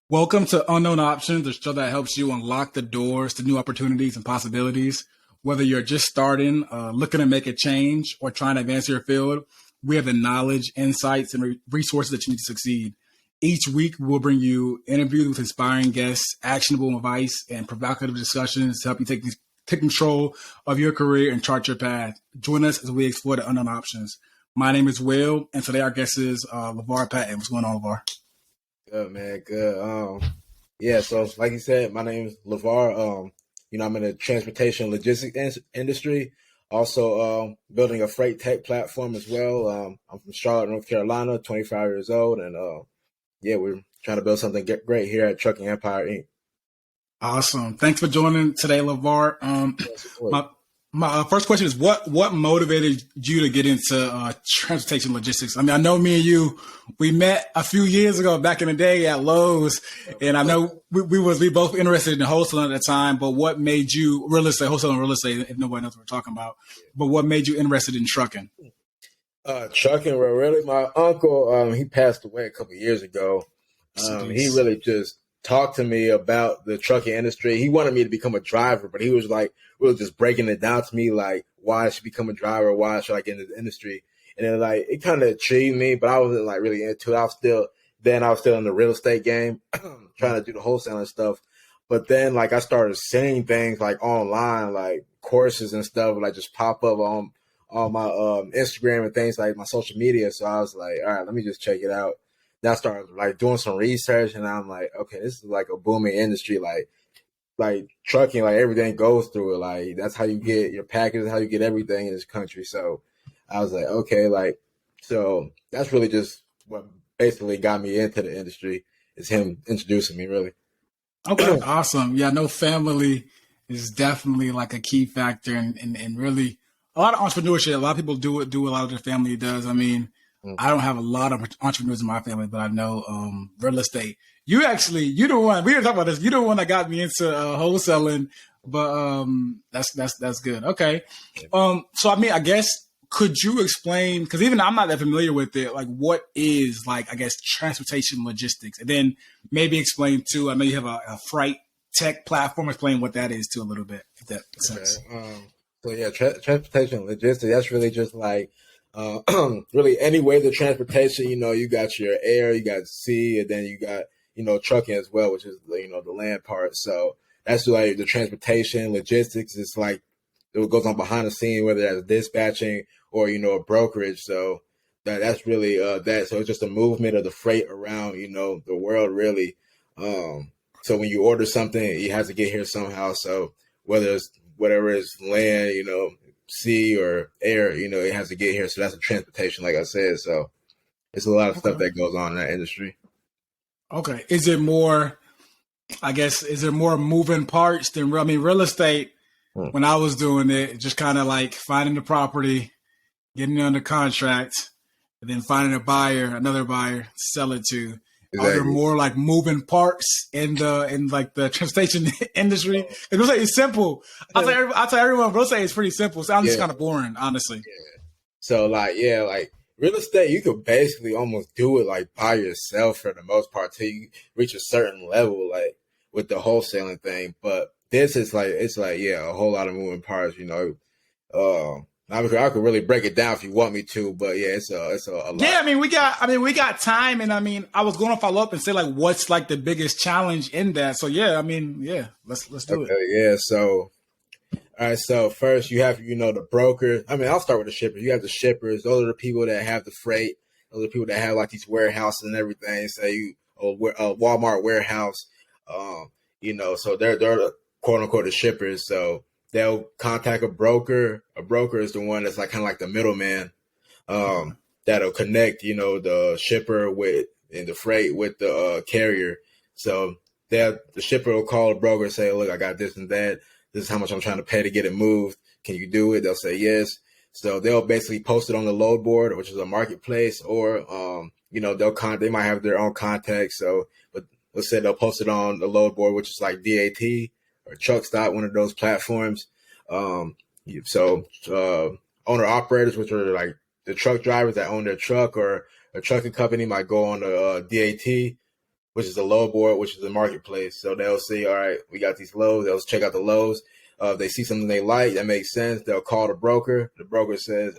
Welcome to Unknown Options, the show that helps you unlock the doors to new opportunities and possibilities. Whether you're just starting, looking to make a change, or trying to advance your field, we have the knowledge, insights, and resources that you need to succeed. Each week, we'll bring you interviews with inspiring guests, actionable advice, and provocative discussions to help you take control of your career and chart your path. Join us as we explore the unknown options. My name is Will, and today our guest is LeVar Patton. What's going on, LeVar? Good, man. Good. Yeah. So, like you said, my name is LeVar. I'm in the transportation logistics industry. Also, building a freight tech platform as well. I'm from Charlotte, North Carolina, 25 years old, and yeah, we're trying to build something great here at Trucking Empire Inc. Awesome. Thanks for joining today, LeVar. Yes, My first question is what motivated you to get into transportation logistics? I mean, I know me and you, we met a few years ago back in the day at Lowe's, and I know we both interested in wholesaling at the time. But what made you wholesaling real estate? If nobody knows what we're talking about, but what made you interested in trucking? Trucking, well, really, my uncle, he passed away a couple of years ago. He really just talked to me about the trucking industry. He wanted me to become a driver, but he was like, really just breaking it down to me, like why I should become a driver, why should I get into the industry. And then like, it kind of intrigued me, but I wasn't like really into it. I was still in the real estate game, trying to do the wholesaling stuff. But then like, I started seeing things like online, like courses and stuff, like just pop up on my Instagram and things like my social media. So I was like, all right, let me just check it out. Then I started like doing some research, and I'm like, okay, this is like a booming industry. Like trucking, like everything goes through it. Like that's how you get your packages, how you get everything in this country. So I was like, okay, like so that's really just what basically got me into the industry is him introducing me, really. Okay, awesome. Yeah, no, family is definitely like a key factor, and really a lot of entrepreneurship. A lot of people do a lot of their family does. I mean, I don't have a lot of entrepreneurs in my family, but I know real estate. You're the one. We didn't talk about this. You're the one that got me into wholesaling, but that's good. Okay. So I mean, I guess could you explain? Because even I'm not that familiar with it. Like, what is like I guess transportation logistics, and then maybe explain too. I know you have a freight tech platform. Explain what that is too a little bit, if that makes sense. So yeah, transportation logistics. That's really just like really any way the transportation. You got your air, you got sea, and then you got trucking as well, which is the land part. So that's like the transportation logistics. It's like it goes on behind the scene, whether that's dispatching or a brokerage. So that's really that. So it's just a movement of the freight around the world, really. So when you order something, it has to get here somehow. So whether it's whatever is land, sea or air, it has to get here. So that's a transportation, like I said. So it's a lot of stuff that goes on in that industry. Okay. Is it more? I guess is there more moving parts than I mean real estate? When I was doing it, just kind of like finding the property, getting it under contract, and then finding a buyer, another buyer, to sell it to. Are there Exactly. more like moving parts in like the transportation industry? Real estate is simple. I'll tell everyone, real estate is pretty simple. Sounds just Yeah. kind of boring, honestly. So like yeah, like real estate, you could basically almost do it like by yourself for the most part till you reach a certain level, like with the wholesaling thing. But this is like it's like yeah, a whole lot of moving parts. I could really break it down if you want me to, but yeah, it's a lot. Yeah, we got time, and I mean, I was going to follow up and say like, what's like the biggest challenge in that? So yeah, I mean, yeah, let's do it. Okay, yeah. So all right, so first you have the broker. I mean, I'll start with the shippers. You have the shippers; those are the people that have the freight. Those are the people that have like these warehouses and everything. Say a Walmart warehouse. So they're the quote unquote the shippers. So they'll contact a broker. A broker is the one that's like kind of like the middleman. That'll connect the shipper with and the freight with the carrier. So the shipper will call the broker and say, "Look, I got this and that. This is how much I'm trying to pay to get it moved. Can you do it?" They'll say yes. So they'll basically post it on the load board, which is a marketplace, or they might have their own contacts. So, but let's say they'll post it on the load board, which is like DAT or Truck Stop, one of those platforms. So owner operators, which are like the truck drivers that own their truck, or a trucking company might go on the DAT which is a load board, which is a marketplace. So they'll see, all right, we got these loads. They'll check out the loads. If they see something they like that makes sense, they'll call the broker. The broker says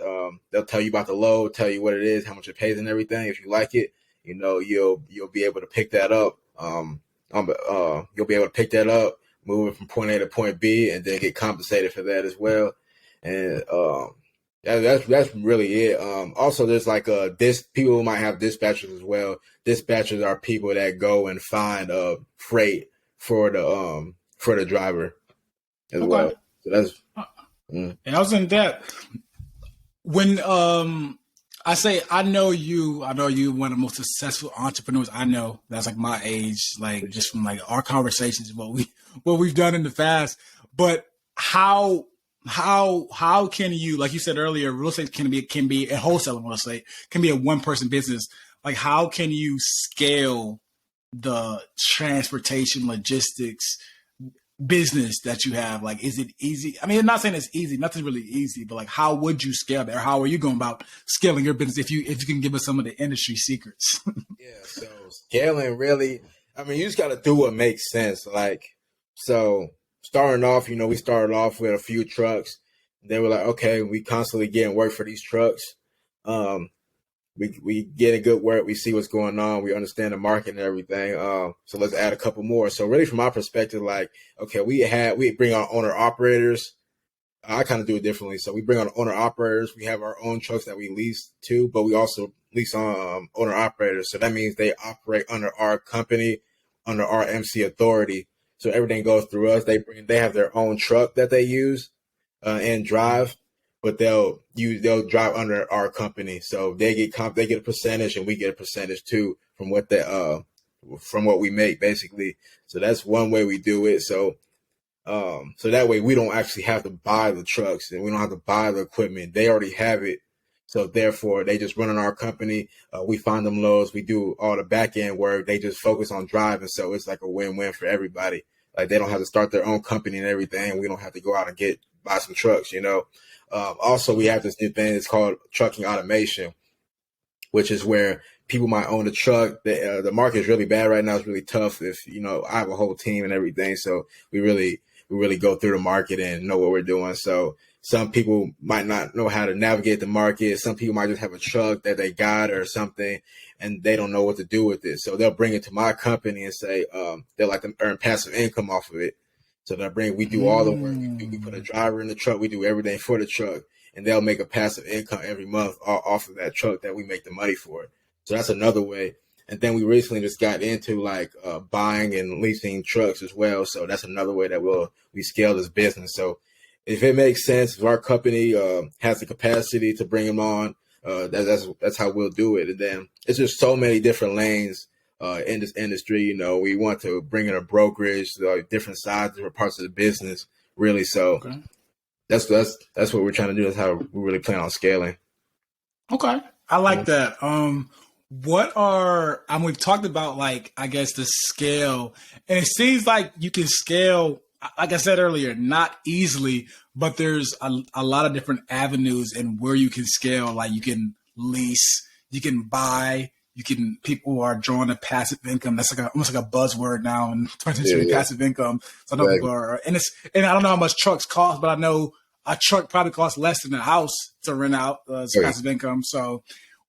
they'll tell you about the load, tell you what it is, how much it pays, and everything. If you like it, you'll be able to pick that up. You'll be able to pick that up, move it from point A to point B, and then get compensated for that as well. And that's really it. Also, there's like people might have dispatchers as well. Dispatchers are people that go and find freight for the driver as well. So that's. And I was in that when I know you one of the most successful entrepreneurs I know. That's like my age, like just from like our conversations, what we've done in the past. But how can you, like you said earlier, real estate can be a wholesaling real estate, can be a one person business. Like how can you scale the transportation logistics business that you have? Like, is it easy? I mean, I'm not saying it's easy. Nothing's really easy, but like, how would you scale that? Or how are you going about scaling your business? If you can give us some of the industry secrets. Yeah. So scaling really, I mean, you just got to do what makes sense. Like, so starting off, we started off with a few trucks. They were like, okay, we constantly getting work for these trucks. We getting good work. We see what's going on. We understand the market and everything. So let's add a couple more. So really, from my perspective, like, okay, we bring on owner operators. I kind of do it differently. So we bring on owner operators. We have our own trucks that we lease to, but we also lease on owner operators. So that means they operate under our company, under our MC authority. So everything goes through us. They have their own truck that they use and drive, but they'll drive under our company. So they get a percentage, and we get a percentage too from what we make, basically. So that's one way we do it. So that way we don't actually have to buy the trucks, and we don't have to buy the equipment. They already have it. So therefore, they just run on our company. We find them loads. We do all the back end work. They just focus on driving. So it's like a win-win for everybody. Like, they don't have to start their own company and everything. We don't have to go out and buy some trucks, Also, we have this new thing. It's called trucking automation, which is where people might own a truck. The market is really bad right now. It's really tough. If I have a whole team and everything, so we really go through the market and know what we're doing. So some people might not know how to navigate the market. Some people might just have a truck that they got or something, and they don't know what to do with it. So they'll bring it to my company and say they'll like to earn passive income off of it. So we do all the work. We put a driver in the truck. We do everything for the truck, and they'll make a passive income every month off of that truck that we make the money for. So that's another way. And then we recently just got into like buying and leasing trucks as well. So that's another way that we scale this business. So if it makes sense, if our company has the capacity to bring them on, that's how we'll do it. And then it's just so many different lanes in this industry. We want to bring in a brokerage, different sides, different parts of the business, really. So that's what we're trying to do. That's how we really plan on scaling. Okay, I like that. We've talked about, like, I guess the scale, and it seems like you can scale, like I said earlier, not easily, but there's a lot of different avenues in where you can scale. Like, you can lease, you can buy, people are drawing a passive income. That's like almost like a buzzword now in 20th century, passive income. So I know people are, and I don't know how much trucks cost, but I know a truck probably costs less than a house to rent out. It's passive income. So,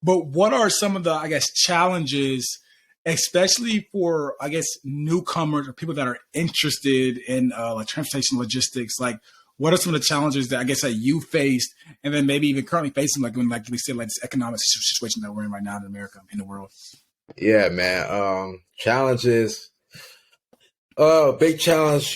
but what are some of the, I guess, challenges, especially for, I guess, newcomers or people that are interested in like transportation logistics? Like, what are some of the challenges that, I guess, that you faced, and then maybe even currently facing, like when, like we said, like this economic situation that we're in right now in America, in the world? Yeah, man. Challenges. Big challenge,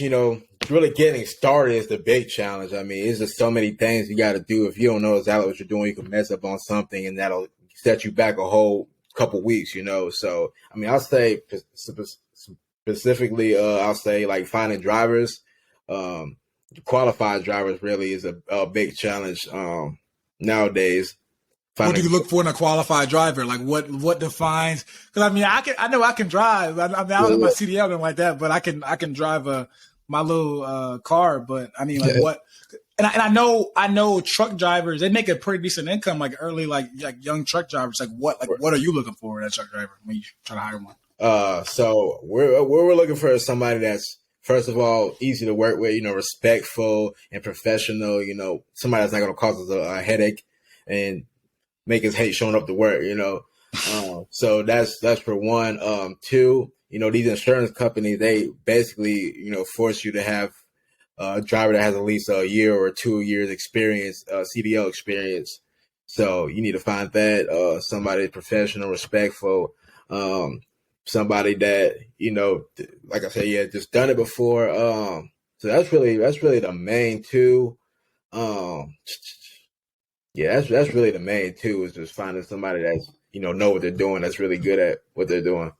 really getting started is the big challenge. I mean, it's just so many things you got to do. If you don't know exactly what you're doing, you can mess up on something, and that'll set you back a whole couple weeks, So, I mean, I'll say specifically, I'll say like finding drivers, qualified drivers really is a big challenge nowadays. What do you look for in a qualified driver? Like what defines? Because I mean, I know I can drive. I don't have my CDL and like that, but I can drive my little car. But I mean, like what? And I know truck drivers, they make a pretty decent income, like early, like young truck drivers. Like what are you looking for in a truck driver when you try to hire one? So we're looking for somebody that's first of all easy to work with, respectful and professional. Somebody that's not going to cause us a headache and make us hate showing up to work. So that's for one. Two, these insurance companies, they basically force you to have a driver that has at least a year or 2 years experience, CDL experience. So you need to find that somebody professional, respectful. Somebody that like I said, just done it before. So that's really the main two. That's really the main two, is just finding somebody that's know what they're doing, that's really good at what they're doing.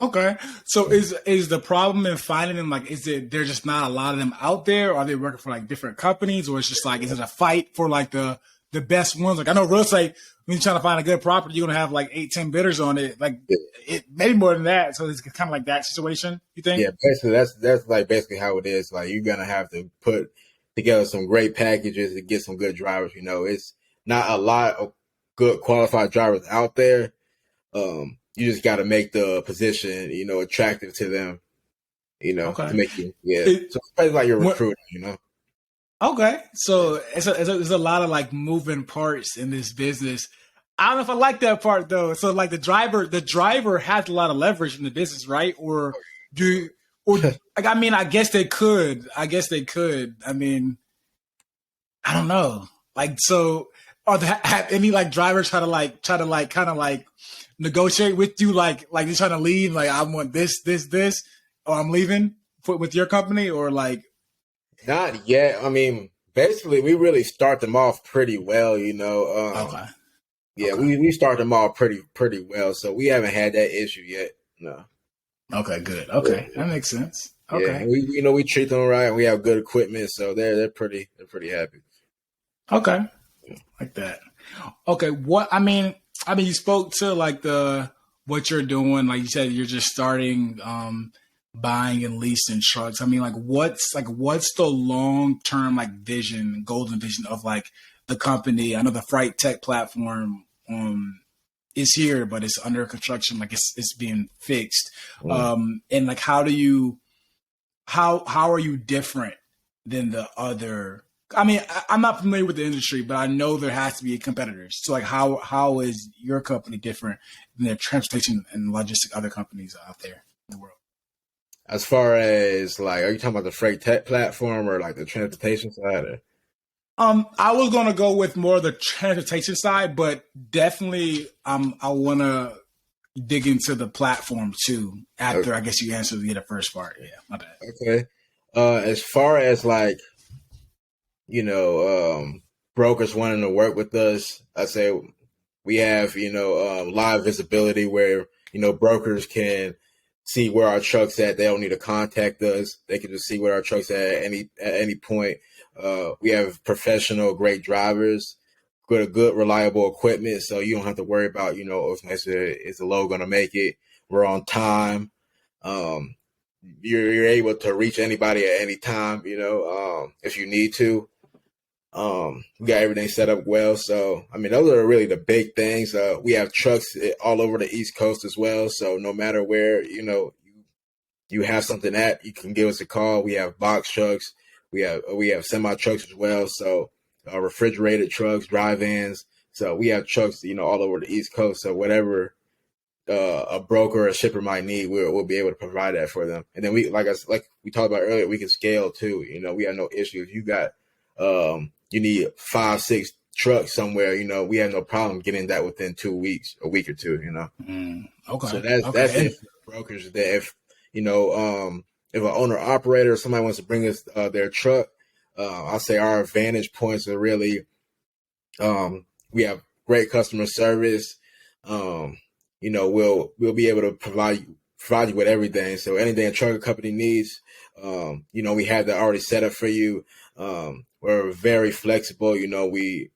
Okay, so is the problem in finding them, like, is it there's just not a lot of them out there, or are they working for like different companies, or it's just like, is it a fight for like the best ones? Like, I know real estate, when you're trying to find a good property, you're gonna have like 8-10 bidders on it, like it maybe more than that. So it's kind of like that situation, you think? Yeah, basically that's like basically how it is. Like, you're gonna have to put together some great packages to get some good drivers. It's not a lot of good qualified drivers out there. You just got to make the position, attractive to them, Okay. to make you, so it's basically like your recruiter, Okay, so it's a lot of like moving parts in this business. I don't know if I like that part though. So like the driver has a lot of leverage in the business, right? Or like, I mean, I guess they could. I mean, I don't know. Like, so have any like drivers try to kind of like negotiate with you, like they're trying to leave, like, I want this, or I'm leaving with your company, or like? Not yet. I mean, basically, we really start them off pretty well, Okay. Yeah, okay. We start them off pretty well, so we haven't had that issue yet. No. Okay, good. Okay, that makes sense. Okay, yeah, we treat them right. We have good equipment, so they're pretty happy. Okay, like that. Okay, I mean, you spoke to like what you're doing. Like you said, you're just starting buying and leasing trucks. I mean, like what's the long term like vision, golden vision of like the company? I know the Freight Tech platform is here, but it's under construction. Like it's being fixed. And like how are you different than the other? I mean, I'm not familiar with the industry, but I know there has to be competitors. So like how is your company different than the transportation and logistic other companies out there in the world? As far as like, are you talking about the Freight Tech platform or like the transportation side? Or? I was gonna go with more of the transportation side, but definitely I wanna dig into the platform too after I guess you answered the first part. Yeah, my bad. Okay. As far as like, brokers wanting to work with us, I say we have, live visibility where, brokers can see where our truck's at. They don't need to contact us. They can just see where our truck's at any point. We have professional, great drivers, good, reliable equipment. So you don't have to worry about, is the load going to make it? We're on time. You're able to reach anybody at any time, if you need to. We got everything set up well. So, I mean, those are really the big things. We have trucks all over the East Coast as well. So no matter where, you have something at, you can give us a call. We have box trucks. We have semi trucks as well. So refrigerated trucks, drive-ins. So we have trucks, all over the East Coast. So whatever a broker or a shipper might need, we'll be able to provide that for them. And then we, like we talked about earlier, we can scale too. We have no issue. If you got, you need 5-6 trucks somewhere, we have no problem getting that within 2 weeks, a week or two, Okay. So that's it for brokers. That if, if an owner operator or somebody wants to bring us their truck, I'll say our advantage points are really, we have great customer service. We'll be able to provide you with everything. So anything a trucking company needs, we have that already set up for you. We're very flexible. We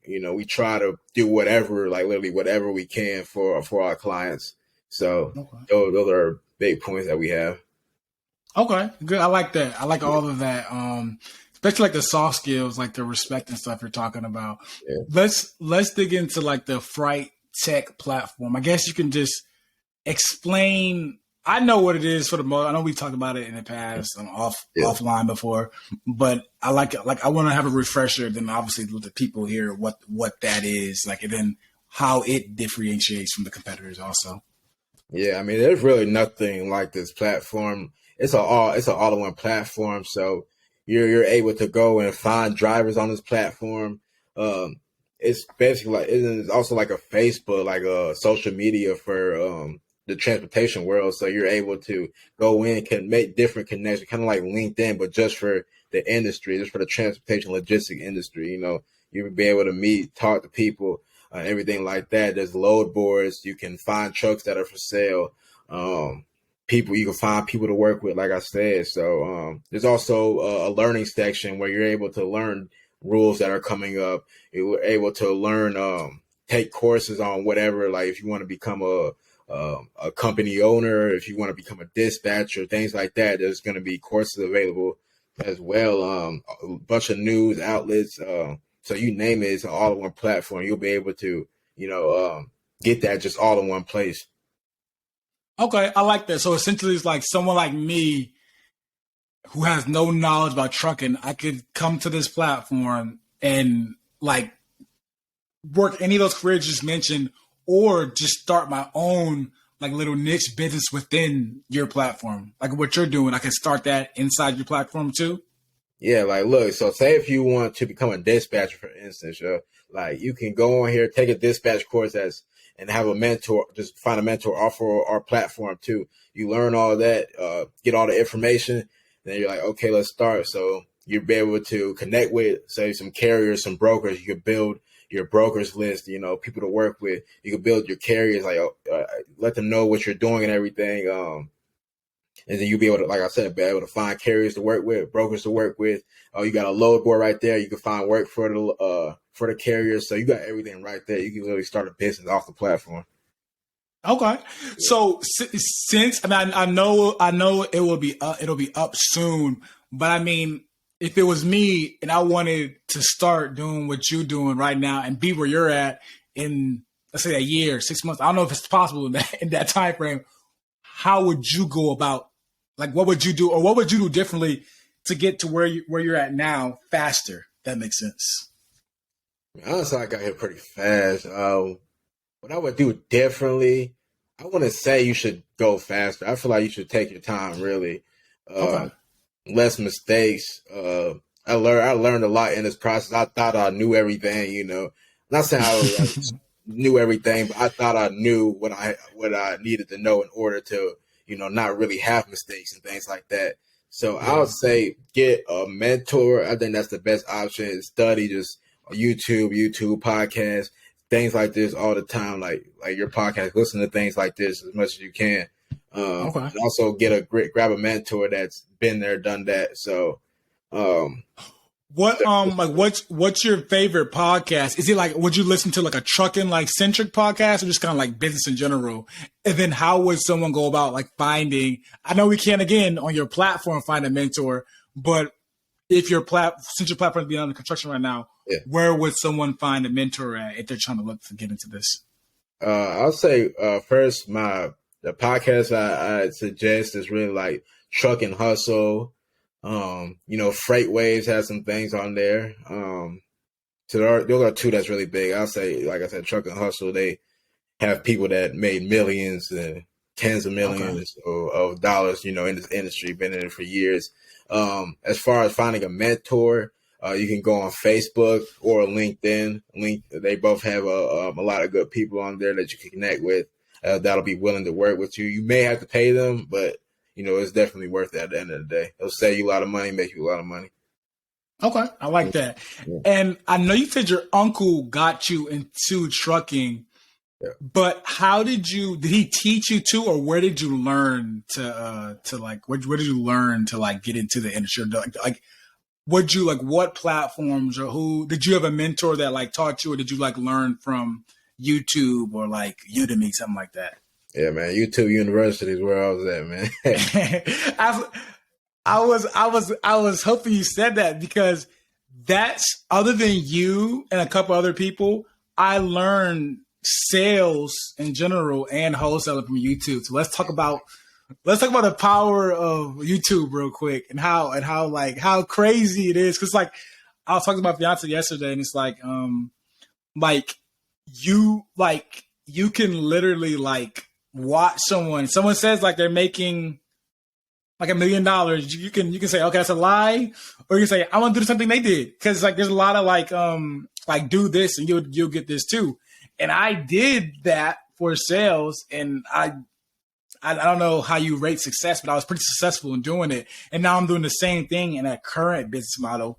try to do whatever, like literally whatever we can for our clients. So those are big points that we have. Okay, good. I like that. I like all of that. Especially like the soft skills, like the respect and stuff you're talking about. Yeah. Let's dig into like the Freight Tech platform. I guess you can just explain I know what it is for the most. I know we talked about it in the past offline before, but I like it. Like I want to have a refresher. Then obviously with the people here, what that is like, and then how it differentiates from the competitors also. Yeah, I mean, there's really nothing like this platform. It's an all-in-one platform. So you're able to go and find drivers on this platform. It's basically like it's also like a Facebook, like a social media for the transportation world. So you're able to go in, can make different connections, kind of like LinkedIn, but just for the industry, just for the transportation logistic industry. You know, you'll be able to meet, talk to people, everything like that. There's load boards. You can find trucks that are for sale. People, you can find people to work with, like I said. So there's also a learning section where you're able to learn rules that are coming up. You're able to learn, take courses on whatever, like if you want to become a company owner, if you want to become a dispatcher, things like that. There's going to be courses available as well. A bunch of news outlets. So you name it, it's an all-in-one platform. You'll be able to, get that just all in one place. Okay, I like that. So essentially, it's like someone like me who has no knowledge about trucking. I could come to this platform and like work any of those careers you just mentioned, or just start my own like little niche business within your platform. Like what you're doing, I can start that inside your platform too. Yeah, like look, so say if you want to become a dispatcher, for instance, like you can go on here, take a dispatch course and have a mentor, just find a mentor off our platform too. You learn all that, get all the information, then you're like, okay, let's start. So you'll be able to connect with, say, some carriers, some brokers. You could build your brokers list, people to work with. You could build your carriers, like let them know what you're doing and everything. And then you'll be able to, like I said, be able to find carriers to work with, brokers to work with. Oh, you got a load board right there. You can find work for the carriers. So you got everything right there. You can really start a business off the platform. Okay, yeah. So since I know it will be it'll be up soon, but I mean, if it was me and I wanted to start doing what you're doing right now and be where you're at in, let's say, a year, 6 months, I don't know if it's possible in that time frame. How would you go about? Like, what would you do, or what would you do differently to get to where you're at now faster? That makes sense. Honestly, I got here pretty fast. What I would do differently, I wouldn't say you should go faster. I feel like you should take your time, really. Okay. Less mistakes. I learned a lot in this process. I thought I knew everything, Not saying I knew everything, but I thought I knew what I needed to know in order to, not really have mistakes and things like that. So I would say get a mentor. I think that's the best option. Study just YouTube podcasts, things like this all the time, like your podcast. Listen to things like this as much as you can. Okay. And also grab a mentor that's been there, done that. So, what's your favorite podcast? Is it like, would you listen to like a trucking like centric podcast, or just kind of like business in general? And then how would someone go about like finding? I know we can't again on your platform find a mentor, but if since your platform is being under construction right now, where would someone find a mentor at if they're trying to look to get into this? I'll say first the podcast I suggest is really like Truck and Hustle. Freight Waves has some things on there. So those are two that's really big. I'll say, like I said, Truck and Hustle, they have people that made millions and tens of millions of dollars, in this industry, been in it for years. As far as finding a mentor, you can go on Facebook or LinkedIn. They both have a lot of good people on there that you can connect with that'll be willing to work with you. You may have to pay them, but it's definitely worth it at the end of the day. It'll save you a lot of money, make you a lot of money. Okay, I like that. Yeah. And I know you said your uncle got you into trucking, but how did he teach you to, or where did you learn to where did you learn to like get into the industry? Like, what platforms, or who did you have a mentor that like taught you, or did you like learn from YouTube or like Udemy, something like that? Yeah, man. YouTube University is where I was at, man. I was hoping you said that, because that's, other than you and a couple other people, I learned sales in general and wholesaling from YouTube. So let's talk about let's talk about the power of YouTube real quick and how crazy it is. Cause like I was talking to my fiance yesterday and it's like you can literally like watch someone says like they're making like $1 million. You can say, okay, that's a lie. Or you can say, I want to do something they did. Cause like there's a lot of like do this and you'll get this too. And I did that for sales and I don't know how you rate success, but I was pretty successful in doing it. And now I'm doing the same thing in a current business model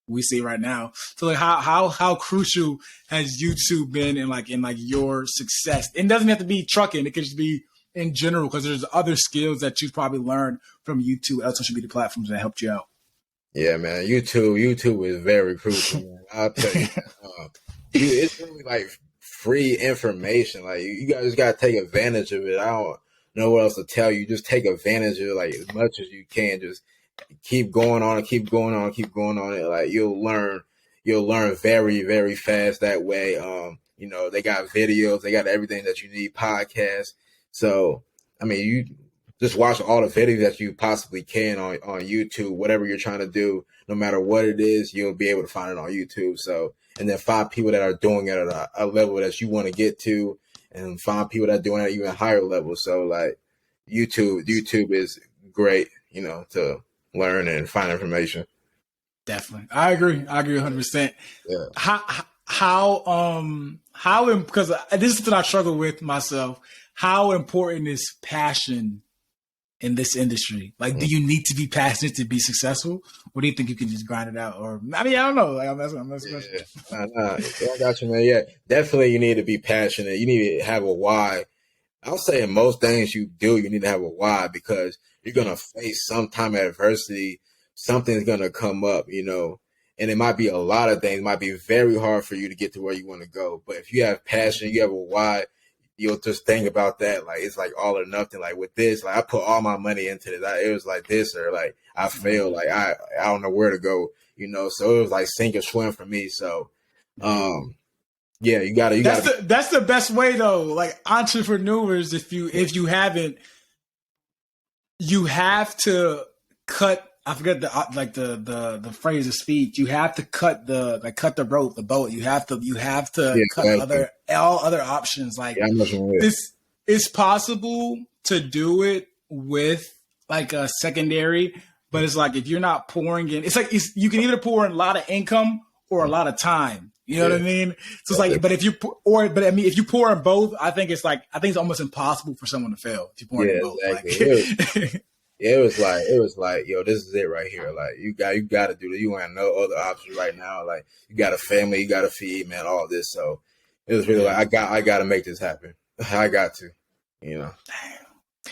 we see right now. So like how crucial has YouTube been in your success? It doesn't have to be trucking. It could just be in general because there's other skills that you've probably learned from YouTube and social media platforms that helped you out. Yeah, man. YouTube is very crucial, man. I'll tell you. It's really like free information. Like you guys got to take advantage of it. I don't know what else to tell you. Just take advantage of it like as much as you can. Just keep going on, keep going on, keep going on it. Like you'll learn very, very fast that way. They got videos, they got everything that you need, podcasts. So, I mean, you just watch all the videos that you possibly can on YouTube, whatever you're trying to do, no matter what it is, you'll be able to find it on YouTube. So, and then find people that are doing it at a level that you want to get to, and find people that are doing it at even higher levels. So, like YouTube is great, to learn and find information. Definitely, I agree 100%. Yeah. Because this is something I struggle with myself. How important is passion in this industry? Like, do you need to be passionate to be successful? Or do you think you can just grind it out? Or, I mean, I don't know. Like, I'm I got you, man. Yeah, definitely you need to be passionate. You need to have a why. I'll say in most things you do, you need to have a why because you're going to face some time adversity. Something's going to come up, and it might be a lot of things. It might be very hard for you to get to where you want to go. But if you have passion, you have a why, you'll just think about that. Like, it's like all or nothing. Like with this, like I put all my money into this. It was like this, or like I failed. Like I don't know where to go, so it was like sink or swim for me. So, yeah, you gotta. That's the best way though. Like entrepreneurs, if you haven't, you have to cut. I forget the phrase of speech. You have to cut the rope, the boat. You have to cut all other options. Like this, it's possible to do it with like a secondary, but it's like if you're not pouring in, you can either pour in a lot of income or a lot of time. You know what I mean? So it's like, but if you pour in both, I think it's almost impossible for someone to fail if you pour in both. Exactly. Like, it was like, yo, this is it right here. Like you got to do it. You have no other options right now. Like you got a family, you got to feed, man, all this. So it was really like, I got to make this happen. I got to, Damn.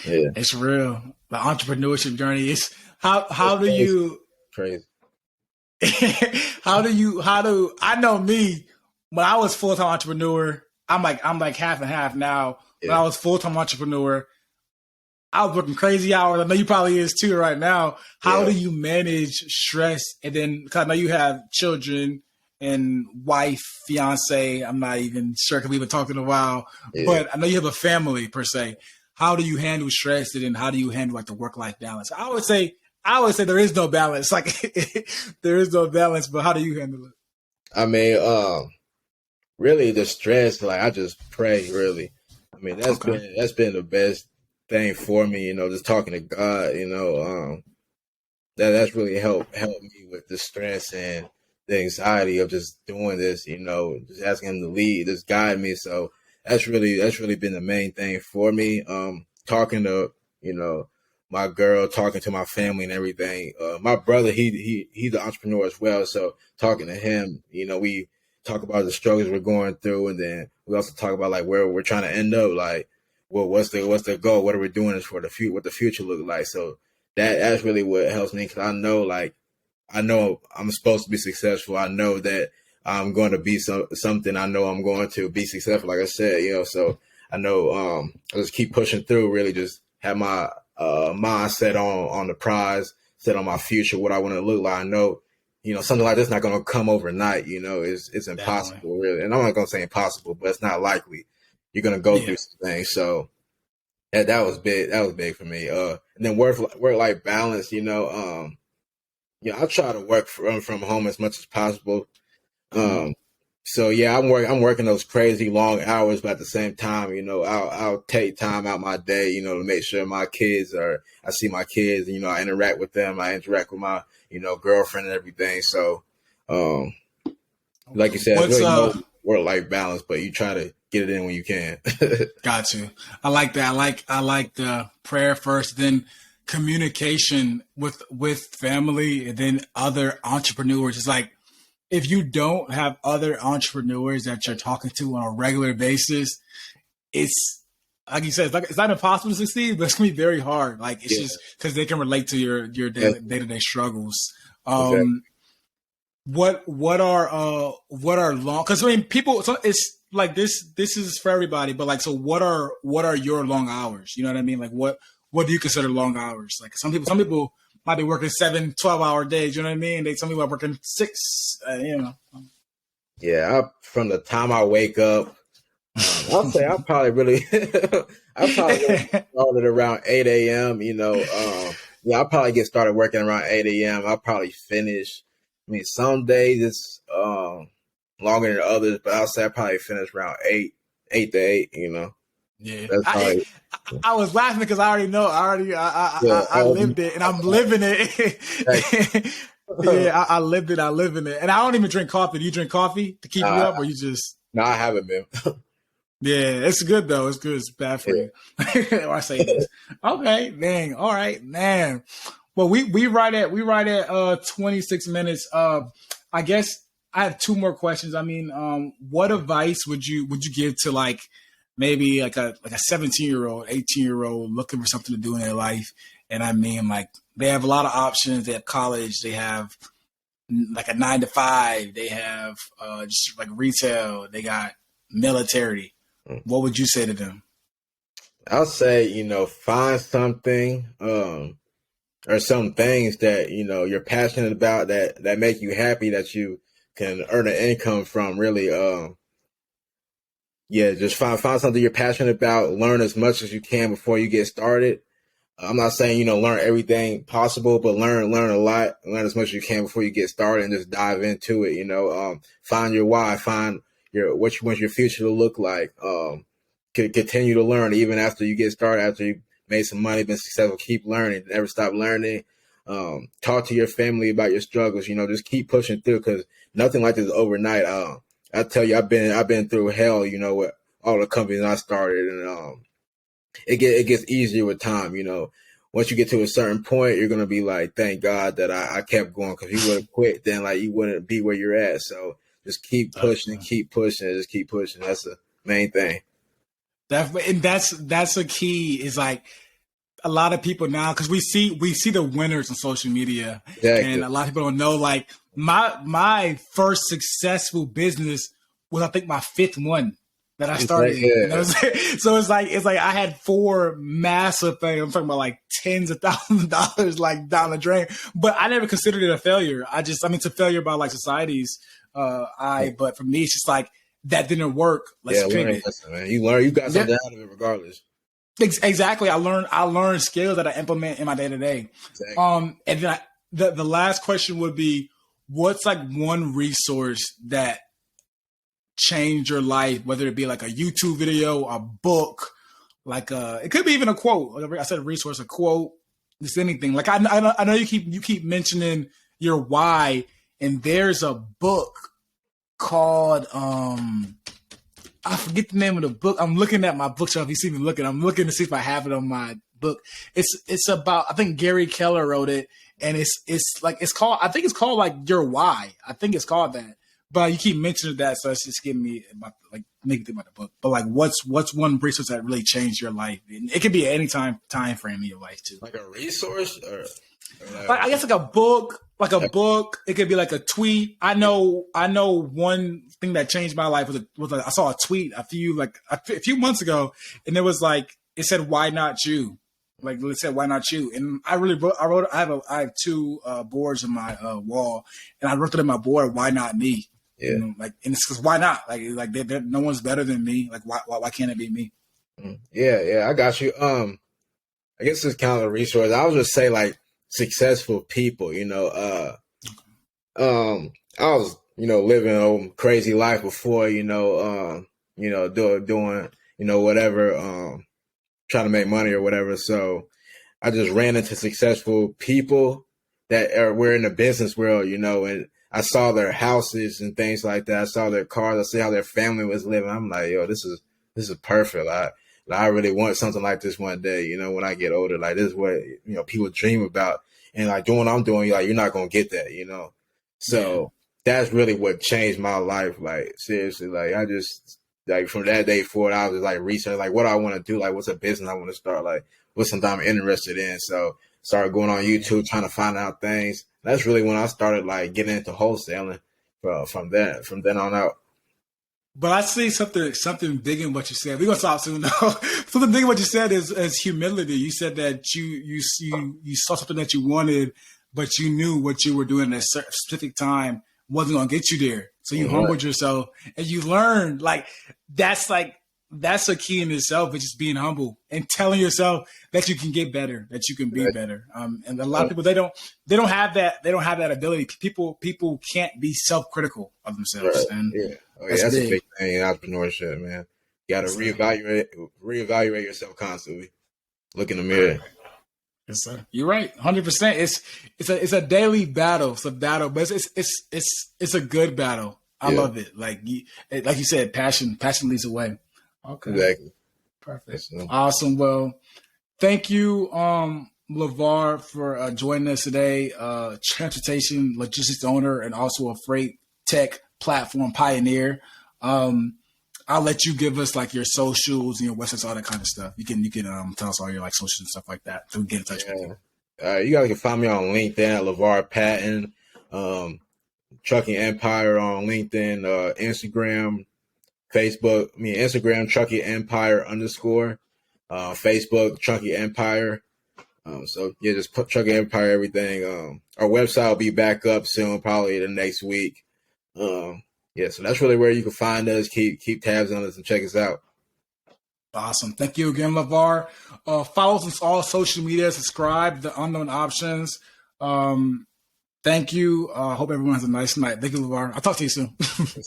Yeah. It's real. The entrepreneurship journey is how do you crazy. How do I know me when I was full-time entrepreneur, I'm like half and half now. Yeah. When I was full-time entrepreneur, I was working crazy hours. I know you probably is too right now. How do you manage stress? And then, because I know you have children and wife, fiance. I'm not even sure because we've been talking a while, but I know you have a family per se. How do you handle stress? And then how do you handle like the work-life balance? I would say there is no balance. Like there is no balance, but how do you handle it? I mean, really the stress, like I just pray really. I mean, that's been the best thing for me, just talking to God, that's really helped me with the stress and the anxiety of just doing this, just asking him to lead, just guide me. So that's really been the main thing for me. Talking to, my girl, talking to my family and everything. My brother, he's an entrepreneur as well. So talking to him, we talk about the struggles we're going through, and then we also talk about like where we're trying to end up, like, well, what's the goal? What are we doing for the future? What the future look like? So that's really what helps me because I know I'm supposed to be successful. I know that I'm going to be something. I know I'm going to be successful. Like I said, so I know I just keep pushing through. Really, just have my mindset on the prize, set on my future, what I want to look like. I know, something like this is not going to come overnight. It's impossible, Definitely. Really. And I'm not going to say impossible, but it's not likely. You're going to go through some things. So That was big. That was big for me. And then work life balance. I try to work from home as much as possible. So yeah, I'm working those crazy long hours, but at the same time, I'll take time out my day, to make sure I see my kids, I interact with them, I interact with my, girlfriend and everything. So, like you said, it's really no work life balance, but you try to get it in when you can. Got you. I like that. I like the prayer first, then communication with family, and then other entrepreneurs. It's like, if you don't have other entrepreneurs that you're talking to on a regular basis, it's like you said, it's not impossible to succeed, but it's gonna be very hard. Like it's just because they can relate to your day to day struggles. Exactly. What are long? Because I mean, people. So it's like this. This is for everybody, but like, so what are your long hours? You know what I mean? Like what do you consider long hours? Like some people might be working 7, 12-hour days. You know what I mean? Some people are working 6. Yeah, from the time I wake up, I'll say I probably really started around 8 a.m. I'll probably get started working around 8 a.m. I'll probably finish. I mean, some days it's longer than others, but I'll say I probably finish around 8 to 8. Yeah, That's probably. I was laughing because I already know. I lived it, and I'm living it. Yeah, I lived it. I live in it, and I don't even drink coffee. Do you drink coffee to keep you up, or you just? No, I haven't been. Yeah, it's good though. It's good. It's bad for you. I say this. Okay, dang. All right, man. Well, we right at 26 minutes. I guess I have 2 more questions. I mean, what advice would you give to like maybe like a 17-year-old, 18-year-old looking for something to do in their life? And I mean, like they have a lot of options. They have college. They have like a 9 to 5. They have just like retail. They got military. What would you say to them? I'll say, find something or some things that, you're passionate about that make you happy, that you can earn an income from, really. Just find something you're passionate about, learn as much as you can before you get started. I'm not saying, learn everything possible, but learn a lot, learn as much as you can before you get started and just dive into it. Find your why, find what you want your future to look like. Continue to learn even after you get started, after you made some money, been successful. Keep learning, never stop learning. Talk to your family about your struggles. Just keep pushing through, because nothing like this is overnight. I tell you, I've been through hell. With all the companies I started, and it gets easier with time. Once you get to a certain point, you're gonna be like, thank God that I kept going, because if you would have quit, then like you wouldn't be where you're at. So just keep pushing, just keep pushing. That's the main thing. And that's a key. Is like a lot of people now, because we see the winners on social media, exactly. And a lot of people don't know. Like my first successful business was, I think, my 5th one that I started. Yeah. So it's like I had 4 massive things. I'm talking about like tens of thousands of dollars like down the drain. But I never considered it a failure. It's a failure by like society's but for me it's just like, that didn't work. Let's pivot. Listen, man. You learn. You got something out of it, regardless. Exactly. I learned skills that I implement in my day to day. And then the last question would be, what's like one resource that changed your life? Whether it be like a YouTube video, a book, like it could be even a quote. Like I said, a resource, a quote, just anything. Like I know you keep mentioning your why, and there's a book called I forget the name of the book. I'm looking at my bookshelf. You see me looking. I'm looking to see if I have it on my book. It's about, I think Gary Keller wrote it, and it's called, I think it's called like Your Why. I think it's called that. But you keep mentioning that, so it's just giving me about like make me think about the book. But like, what's one resource that really changed your life? And it could be at any time frame in your life too. Like a resource, or like, I guess like a book. Like a book, it could be like a tweet. I know one thing that changed my life was I saw a tweet a few months ago, and it was like, it said, "Why not you?" Like it said, "Why not you?" And I have 2 boards on my wall, and I wrote it in my board, "Why not me?" Yeah. And it's because why not? Like no one's better than me. Like why can't it be me? Yeah, I got you. I guess it's kind of a resource. I would just say like successful people, I was, living a crazy life before, doing, whatever, trying to make money or whatever. So I just ran into successful people that were in the business world, and I saw their houses and things like that. I saw their cars. I see how their family was living. I'm like, yo, this is perfect. I really want something like this one day, when I get older. Like this is what, people dream about. And like doing what I'm doing, like you're not gonna get that. So that's really what changed my life. Like seriously, like I just like from that day forward, I was like researching like what I want to do, like what's a business I want to start, like what's something I'm interested in. So started going on YouTube trying to find out things. That's really when I started like getting into wholesaling from then on out. But I see something big in what you said. We're gonna stop soon though. Something big in what you said is humility. You said that you saw something that you wanted, but you knew what you were doing at a specific time wasn't gonna get you there. So you humbled yourself and you learned. That's a key in itself, but just being humble and telling yourself that you can get better, that you can be better. And a lot of people they don't have that ability. People can't be self-critical of themselves. Right. And that's a big thing in entrepreneurship, man. You got to reevaluate yourself constantly. Look in the mirror. Yes, sir. You're right, 100%. It's a daily battle. It's a battle, but it's a good battle. I love it. Like you said, passion leads the way. Okay. Exactly. Perfect. Awesome. Well, thank you, LeVar, for joining us today. Transportation logistics owner and also a freight tech platform pioneer. I'll let you give us like your socials and your websites, all that kind of stuff. You can tell us all your like socials and stuff like that so we can get in touch with you. You guys can find me on LinkedIn at LeVar Patton, Trucking Empire on LinkedIn, Instagram, Facebook. Instagram Trucking Empire _ Facebook Trucking Empire. So yeah, just put Trucking Empire everything. Our website will be back up soon, probably the next week. So that's really where you can find us. Keep tabs on us and check us out. Awesome. Thank you again, LeVar. Follow us on all social media. Subscribe to Unknown Options. Thank you. Hope everyone has a nice night. Thank you, LeVar. I'll talk to you soon.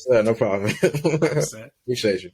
No problem. Appreciate you.